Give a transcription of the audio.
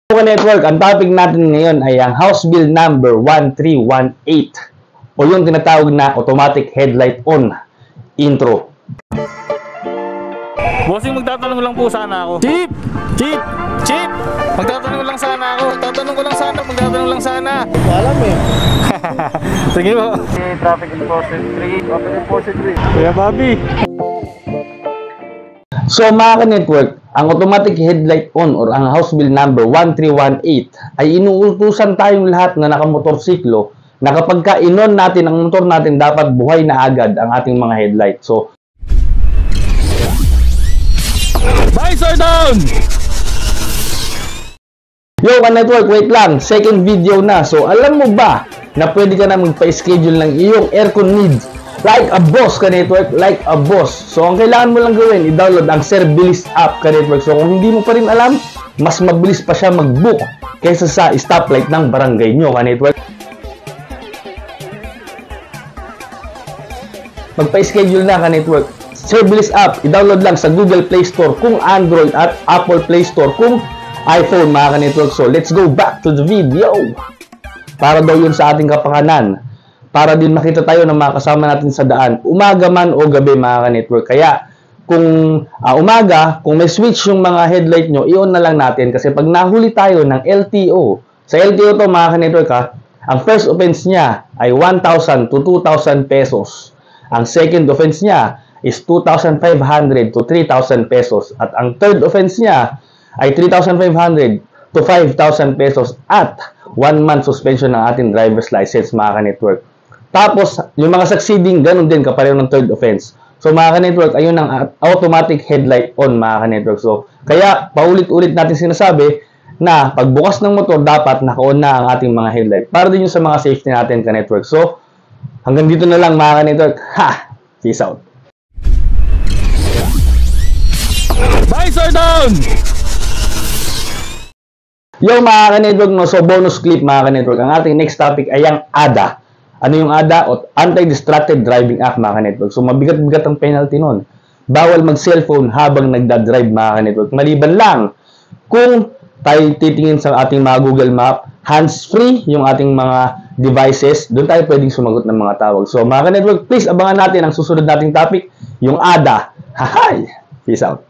Network, ang topic natin ngayon ay ang House Bill number 1318 o yung tinatawag na automatic headlight on intro. Bossing, magtatanong lang po sana ako. Chief! Chief! Chief! Magtatanong lang sana ako. Magtatanong lang sana. Alam eh. Sige po. Traffic enforcement 3. Traffic enforcement 3. Kuya Bobby. So mga ka-network, ang automatic headlight on or ang House Bill number 1318 ay inuutusan tayong lahat na nakamotorsiklo na kapag ka-inon natin ang motor natin, dapat buhay na agad ang ating mga headlight. So, Visor down! yo ka-network, wait lang, second video na. So, alam mo ba na pwede ka na magpa-schedule ng iyong aircon needs? Like a boss ka-network, like a boss. So, ang kailangan mo lang gawin, i-download ang Serbilis app ka-network. So, kung hindi mo pa rin alam, mas mabilis pa siya mag-book kaysa sa stoplight ng barangay nyo ka-network. Magpa-schedule na ka-network. Serbilis app, i-download lang sa Google Play Store kung Android at Apple Play Store kung iPhone mga ka-network. So, let's go back to the video. Para daw yun sa ating kapakanan. Para din makita tayo ng mga kasama natin sa daan, umaga man o gabi mga ka-network. Kaya kung umaga, kung may switch yung mga headlight nyo, i-on na lang natin. Kasi pag nahuli tayo ng LTO, sa LTO to mga ka-network ang first offense niya ay 1,000 to 2,000 pesos. Ang second offense niya is 2,500 to 3,000 pesos. At ang third offense niya ay 3,500 to 5,000 pesos at 1 month suspension ng ating driver's license mga ka-network. Tapos, yung mga succeeding, ganun din kapareho ng third offense. So, mga ka-network, ayun ang automatic headlight on, mga ka-network. So, kaya, paulit-ulit natin sinasabi na pagbukas ng motor, dapat naka-on na ang ating mga headlight. Para din yung sa mga safety natin, ka-network. So, hanggang dito na lang, mga ka-network. Ha! Peace out. Visor down! Yo, mga ka-network, no? So, bonus clip, mga ka-network. Ang ating next topic ay ang ADA. Ano yung ADA? O Anti-Distracted Driving Act, mga ka-network. So, mabigat-bigat ang penalty nun. Bawal mag-cellphone habang nagda-drive, mga ka-network. Maliban lang kung tayo titingin sa ating mga Google Map, hands-free yung ating mga devices, doon tayo pwedeng sumagot ng mga tawag. So, mga ka-network, please abangan natin ang susunod nating topic, yung ADA. Hahay! Peace out.